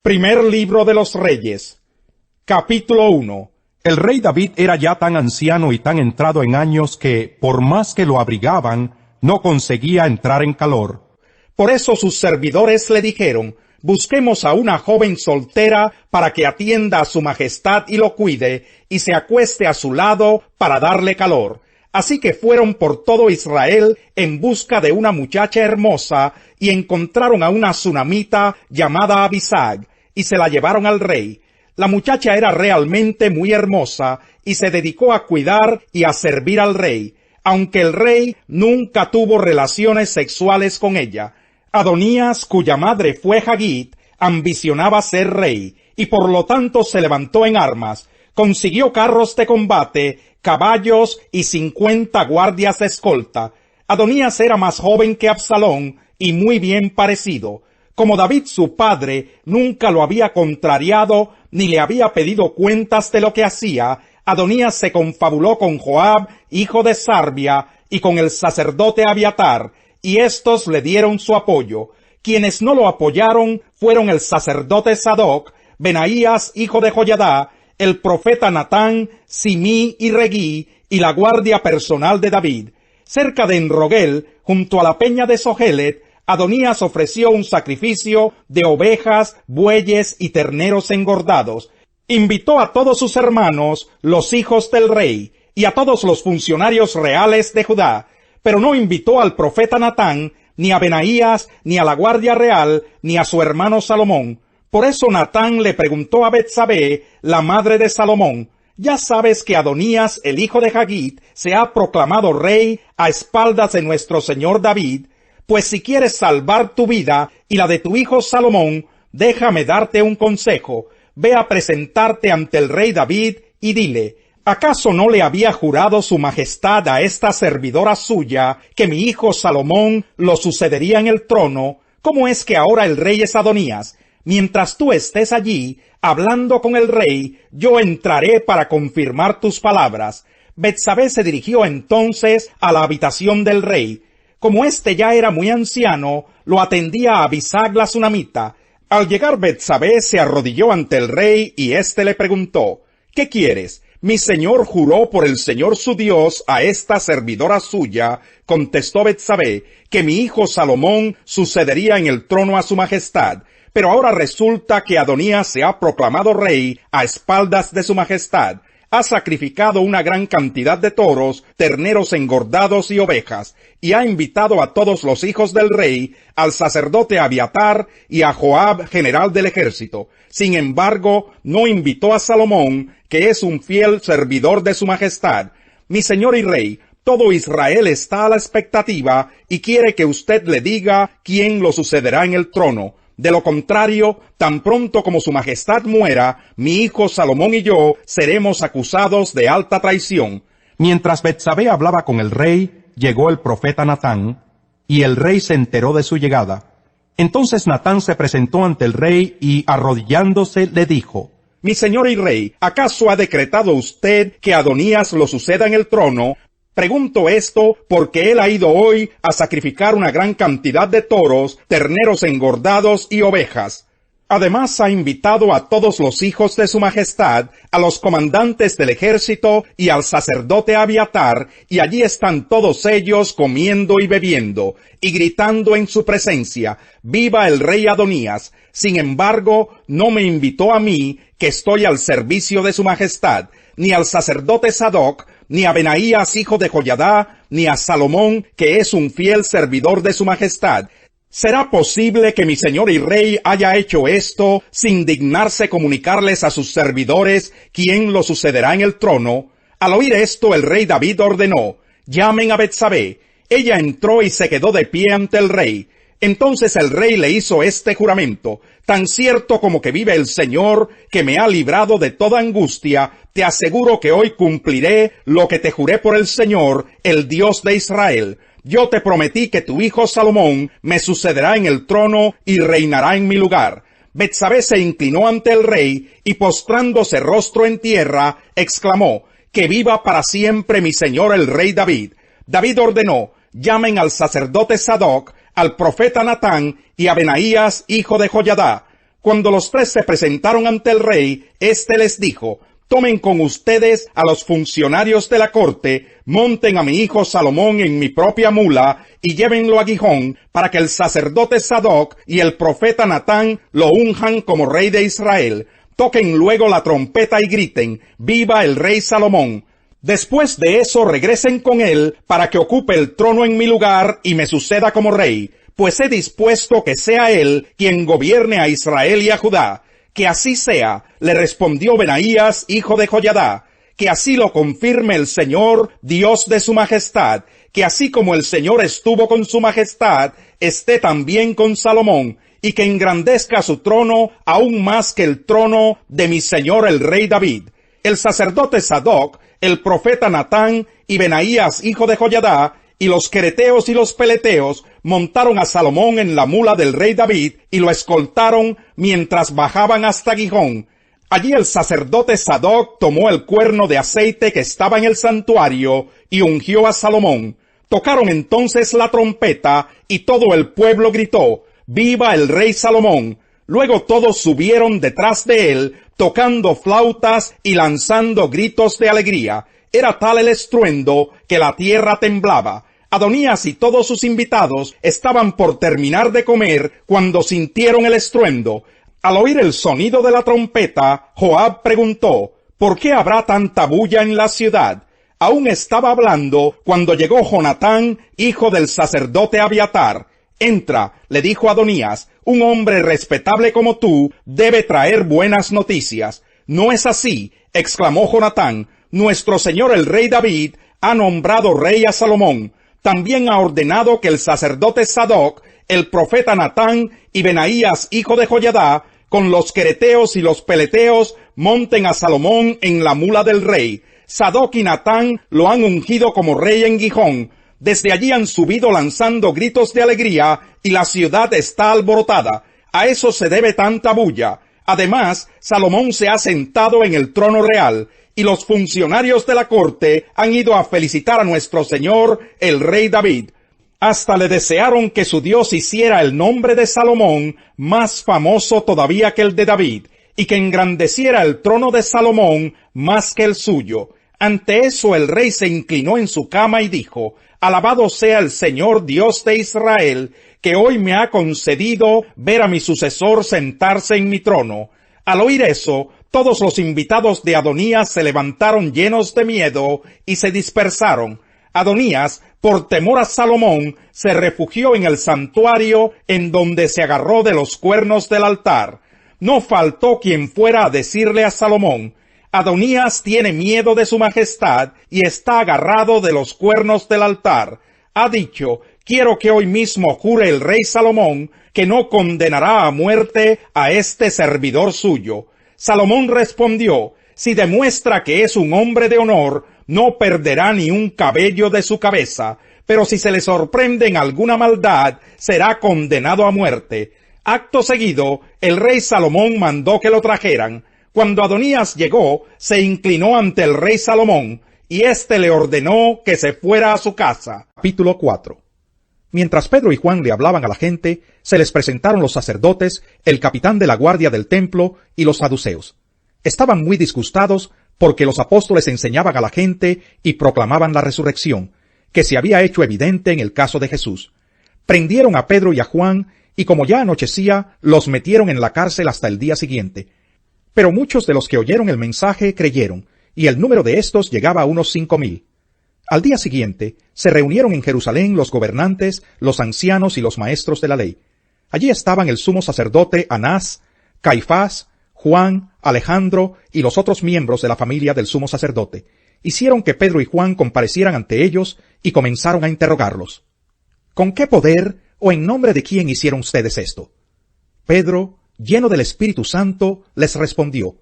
Primer libro de los Reyes, capítulo 1. El rey David era ya tan anciano y tan entrado en años que, por más que lo abrigaban, no conseguía entrar en calor. Por eso sus servidores le dijeron: busquemos a una joven soltera para que atienda a su majestad y lo cuide, y se acueste a su lado para darle calor. Así que fueron por todo Israel en busca de una muchacha hermosa, y encontraron a una sunamita llamada Abisag, y se la llevaron al rey. La muchacha era realmente muy hermosa, y se dedicó a cuidar y a servir al rey, aunque el rey nunca tuvo relaciones sexuales con ella. Adonías, cuya madre fue Hagit, ambicionaba ser rey, y por lo tanto se levantó en armas. Consiguió carros de combate, caballos y 50 guardias de escolta. Adonías era más joven que Absalón y muy bien parecido. Como David su padre nunca lo había contrariado ni le había pedido cuentas de lo que hacía, Adonías se confabuló con Joab, hijo de Sarbia, y con el sacerdote Abiatar, y éstos le dieron su apoyo. Quienes no lo apoyaron fueron el sacerdote Sadoc, Benaías, hijo de Joyadá, el profeta Natán, Simí y Regí, y la guardia personal de David. Cerca de Enrogel, junto a la peña de Sohelet, Adonías ofreció un sacrificio de ovejas, bueyes y terneros engordados. Invitó a todos sus hermanos, los hijos del rey, y a todos los funcionarios reales de Judá, pero no invitó al profeta Natán, ni a Benaías, ni a la guardia real, ni a su hermano Salomón. Por eso Natán le preguntó a Betsabé, la madre de Salomón: ¿ya sabes que Adonías, el hijo de Hagit, se ha proclamado rey a espaldas de nuestro señor David? Pues si quieres salvar tu vida y la de tu hijo Salomón, déjame darte un consejo. Ve a presentarte ante el rey David y dile: ¿acaso no le había jurado su majestad a esta servidora suya que mi hijo Salomón lo sucedería en el trono? ¿Cómo es que ahora el rey es Adonías? Mientras tú estés allí, hablando con el rey, yo entraré para confirmar tus palabras. Betsabé se dirigió entonces a la habitación del rey. Como éste ya era muy anciano, lo atendía a Abisag la sunamita. Al llegar Betsabé se arrodilló ante el rey y éste le preguntó: ¿qué quieres? Mi señor juró por el Señor su Dios a esta servidora suya, contestó Betsabé, que mi hijo Salomón sucedería en el trono a su majestad. Pero ahora resulta que Adonías se ha proclamado rey a espaldas de su majestad. Ha sacrificado una gran cantidad de toros, terneros engordados y ovejas, y ha invitado a todos los hijos del rey, al sacerdote Abiatar y a Joab, general del ejército. Sin embargo, no invitó a Salomón, que es un fiel servidor de su majestad. Mi señor y rey, todo Israel está a la expectativa y quiere que usted le diga quién lo sucederá en el trono. De lo contrario, tan pronto como su majestad muera, mi hijo Salomón y yo seremos acusados de alta traición. Mientras Betsabé hablaba con el rey, llegó el profeta Natán, y el rey se enteró de su llegada. Entonces Natán se presentó ante el rey y, arrodillándose, le dijo: Mi señor y rey, ¿acaso ha decretado usted que Adonías lo suceda en el trono? Pregunto esto porque él ha ido hoy a sacrificar una gran cantidad de toros, terneros engordados y ovejas. Además ha invitado a todos los hijos de su majestad, a los comandantes del ejército y al sacerdote Abiatar, y allí están todos ellos comiendo y bebiendo, y gritando en su presencia: ¡viva el rey Adonías! Sin embargo, no me invitó a mí, que estoy al servicio de su majestad, ni al sacerdote Sadoc, ni a Benaías, hijo de Joyadá, ni a Salomón, que es un fiel servidor de su majestad. ¿Será posible que mi señor y rey haya hecho esto sin dignarse comunicarles a sus servidores quién lo sucederá en el trono? Al oír esto, el rey David ordenó: llamen a Betsabé. Ella entró y se quedó de pie ante el rey. Entonces el rey le hizo este juramento: tan cierto como que vive el Señor, que me ha librado de toda angustia, te aseguro que hoy cumpliré lo que te juré por el Señor, el Dios de Israel. Yo te prometí que tu hijo Salomón me sucederá en el trono y reinará en mi lugar. Betsabé se inclinó ante el rey y, postrándose rostro en tierra, exclamó: que viva para siempre mi señor el rey David. David ordenó: llamen al sacerdote Sadoc, al profeta Natán y a Benaías, hijo de Joyadá. Cuando los tres se presentaron ante el rey, éste les dijo: tomen con ustedes a los funcionarios de la corte, monten a mi hijo Salomón en mi propia mula y llévenlo a Gihón, para que el sacerdote Sadoc y el profeta Natán lo unjan como rey de Israel. Toquen luego la trompeta y griten: ¡viva el rey Salomón! Después de eso regresen con él, para que ocupe el trono en mi lugar y me suceda como rey, pues he dispuesto que sea él quien gobierne a Israel y a Judá. Que así sea, le respondió Benaías, hijo de Joiadá, que así lo confirme el Señor, Dios de su majestad, que así como el Señor estuvo con su majestad, esté también con Salomón, y que engrandezca su trono aún más que el trono de mi señor el rey David. El sacerdote Sadoc, el profeta Natán y Benaías, hijo de Joiadá, y los quereteos y los peleteos montaron a Salomón en la mula del rey David y lo escoltaron mientras bajaban hasta Gihón. Allí el sacerdote Sadoc tomó el cuerno de aceite que estaba en el santuario y ungió a Salomón. Tocaron entonces la trompeta y todo el pueblo gritó: ¡viva el rey Salomón! Luego todos subieron detrás de él, tocando flautas y lanzando gritos de alegría. Era tal el estruendo que la tierra temblaba. Adonías y todos sus invitados estaban por terminar de comer cuando sintieron el estruendo. Al oír el sonido de la trompeta, Joab preguntó: ¿por qué habrá tanta bulla en la ciudad? Aún estaba hablando cuando llegó Jonatán, hijo del sacerdote Abiatar. Entra, le dijo Adonías, un hombre respetable como tú debe traer buenas noticias. No es así, exclamó Jonatán. Nuestro señor el rey David ha nombrado rey a Salomón. También ha ordenado que el sacerdote Sadoc, el profeta Natán y Benaías, hijo de Joiadá, con los quereteos y los peleteos, monten a Salomón en la mula del rey. Sadoc y Natán lo han ungido como rey en Gihón. Desde allí han subido lanzando gritos de alegría y la ciudad está alborotada. A eso se debe tanta bulla. Además, Salomón se ha sentado en el trono real, y los funcionarios de la corte han ido a felicitar a nuestro señor, el rey David. Hasta le desearon que su Dios hiciera el nombre de Salomón más famoso todavía que el de David, y que engrandeciera el trono de Salomón más que el suyo. Ante eso el rey se inclinó en su cama y dijo: alabado sea el Señor Dios de Israel, que hoy me ha concedido ver a mi sucesor sentarse en mi trono. Al oír eso, todos los invitados de Adonías se levantaron llenos de miedo y se dispersaron. Adonías, por temor a Salomón, se refugió en el santuario, en donde se agarró de los cuernos del altar. No faltó quien fuera a decirle a Salomón: Adonías tiene miedo de su majestad y está agarrado de los cuernos del altar. Ha dicho: quiero que hoy mismo jure el rey Salomón que no condenará a muerte a este servidor suyo. Salomón respondió: si demuestra que es un hombre de honor, no perderá ni un cabello de su cabeza, pero si se le sorprende en alguna maldad, será condenado a muerte. Acto seguido, el rey Salomón mandó que lo trajeran. Cuando Adonías llegó, se inclinó ante el rey Salomón, y éste le ordenó que se fuera a su casa. Capítulo 4. Mientras Pedro y Juan le hablaban a la gente, se les presentaron los sacerdotes, el capitán de la guardia del templo y los saduceos. Estaban muy disgustados porque los apóstoles enseñaban a la gente y proclamaban la resurrección, que se había hecho evidente en el caso de Jesús. Prendieron a Pedro y a Juan, y como ya anochecía, los metieron en la cárcel hasta el día siguiente. Pero muchos de los que oyeron el mensaje creyeron, y el número de estos llegaba a unos 5,000. Al día siguiente, se reunieron en Jerusalén los gobernantes, los ancianos y los maestros de la ley. Allí estaban el sumo sacerdote Anás, Caifás, Juan, Alejandro y los otros miembros de la familia del sumo sacerdote. Hicieron que Pedro y Juan comparecieran ante ellos y comenzaron a interrogarlos. ¿Con qué poder o en nombre de quién hicieron ustedes esto? Pedro, lleno del Espíritu Santo, les respondió: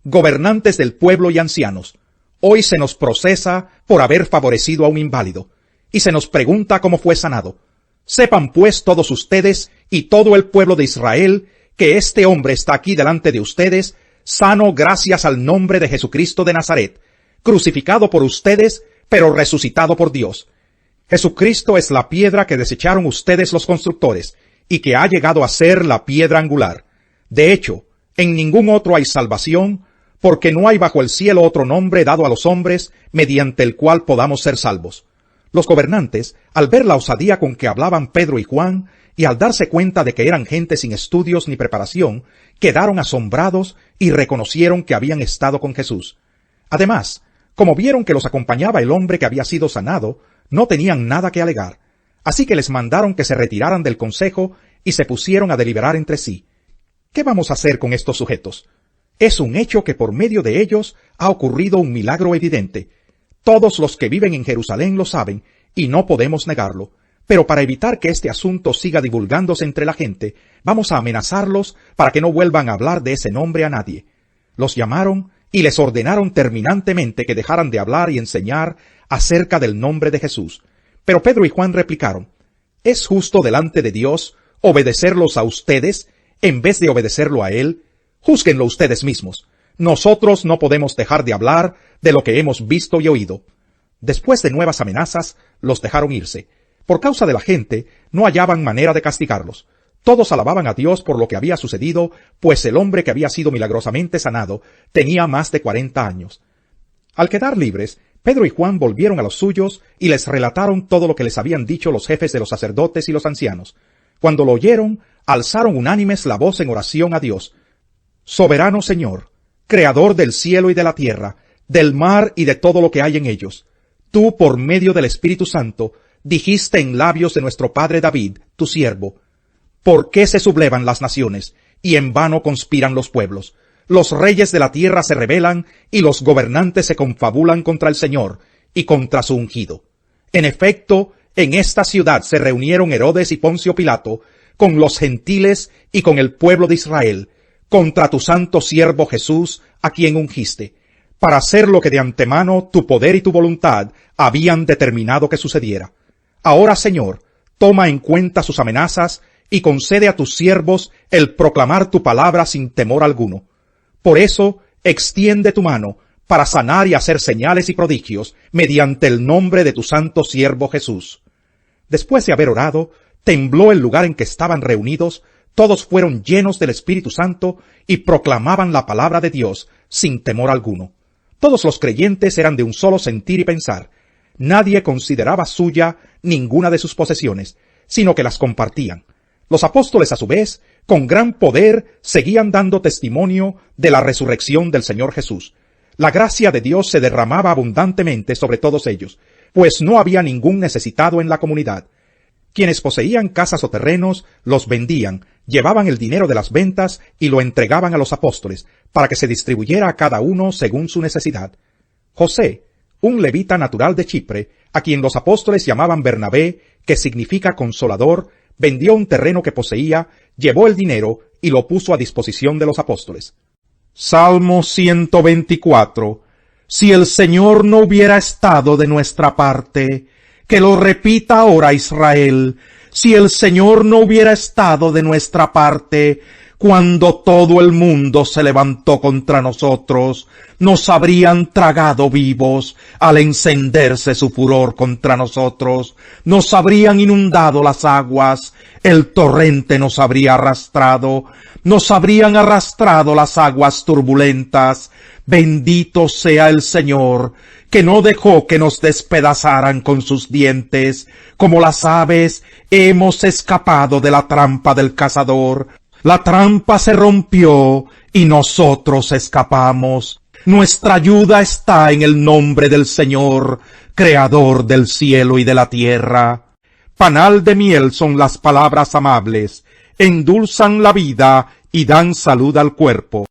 gobernantes del pueblo y ancianos, hoy se nos procesa por haber favorecido a un inválido, y se nos pregunta cómo fue sanado. Sepan pues todos ustedes y todo el pueblo de Israel que este hombre está aquí delante de ustedes, sano gracias al nombre de Jesucristo de Nazaret, crucificado por ustedes, pero resucitado por Dios. Jesucristo es la piedra que desecharon ustedes los constructores, y que ha llegado a ser la piedra angular. De hecho, en ningún otro hay salvación, porque no hay bajo el cielo otro nombre dado a los hombres mediante el cual podamos ser salvos. Los gobernantes, al ver la osadía con que hablaban Pedro y Juan, y al darse cuenta de que eran gente sin estudios ni preparación, quedaron asombrados y reconocieron que habían estado con Jesús. Además, como vieron que los acompañaba el hombre que había sido sanado, no tenían nada que alegar. Así que les mandaron que se retiraran del consejo y se pusieron a deliberar entre sí. ¿Qué vamos a hacer con estos sujetos? Es un hecho que por medio de ellos ha ocurrido un milagro evidente. Todos los que viven en Jerusalén lo saben, y no podemos negarlo. Pero para evitar que este asunto siga divulgándose entre la gente, vamos a amenazarlos para que no vuelvan a hablar de ese nombre a nadie. Los llamaron y les ordenaron terminantemente que dejaran de hablar y enseñar acerca del nombre de Jesús. Pero Pedro y Juan replicaron: ¿Es justo delante de Dios obedecerlos a ustedes en vez de obedecerlo a Él? Júzguenlo ustedes mismos. Nosotros no podemos dejar de hablar de lo que hemos visto y oído. Después de nuevas amenazas, los dejaron irse. Por causa de la gente, no hallaban manera de castigarlos. Todos alababan a Dios por lo que había sucedido, pues el hombre que había sido milagrosamente sanado tenía más de 40 años. Al quedar libres, Pedro y Juan volvieron a los suyos y les relataron todo lo que les habían dicho los jefes de los sacerdotes y los ancianos. Cuando lo oyeron, alzaron unánimes la voz en oración a Dios. Soberano Señor, Creador del cielo y de la tierra, del mar y de todo lo que hay en ellos, tú, por medio del Espíritu Santo, dijiste en labios de nuestro padre David, tu siervo: ¿Por qué se sublevan las naciones, y en vano conspiran los pueblos? Los reyes de la tierra se rebelan, y los gobernantes se confabulan contra el Señor, y contra su ungido. En efecto, en esta ciudad se reunieron Herodes y Poncio Pilato, con los gentiles y con el pueblo de Israel, contra tu santo siervo Jesús, a quien ungiste, para hacer lo que de antemano tu poder y tu voluntad habían determinado que sucediera. Ahora, Señor, toma en cuenta sus amenazas y concede a tus siervos el proclamar tu palabra sin temor alguno. Por eso, extiende tu mano para sanar y hacer señales y prodigios mediante el nombre de tu santo siervo Jesús. Después de haber orado, tembló el lugar en que estaban reunidos. Todos fueron llenos del Espíritu Santo y proclamaban la palabra de Dios sin temor alguno. Todos los creyentes eran de un solo sentir y pensar. Nadie consideraba suya ninguna de sus posesiones, sino que las compartían. Los apóstoles, a su vez, con gran poder, seguían dando testimonio de la resurrección del Señor Jesús. La gracia de Dios se derramaba abundantemente sobre todos ellos, pues no había ningún necesitado en la comunidad. Quienes poseían casas o terrenos los vendían, llevaban el dinero de las ventas y lo entregaban a los apóstoles, para que se distribuyera a cada uno según su necesidad. José, un levita natural de Chipre, a quien los apóstoles llamaban Bernabé, que significa consolador, vendió un terreno que poseía, llevó el dinero y lo puso a disposición de los apóstoles. Salmo 124. Si el Señor no hubiera estado de nuestra parte, que lo repita ahora Israel, si el Señor no hubiera estado de nuestra parte, cuando todo el mundo se levantó contra nosotros, nos habrían tragado vivos al encenderse su furor contra nosotros, nos habrían inundado las aguas, el torrente nos habría arrastrado, nos habrían arrastrado las aguas turbulentas. Bendito sea el Señor, que no dejó que nos despedazaran con sus dientes. Como las aves, hemos escapado de la trampa del cazador. La trampa se rompió y nosotros escapamos. Nuestra ayuda está en el nombre del Señor, Creador del cielo y de la tierra. Panal de miel son las palabras amables, endulzan la vida y dan salud al cuerpo.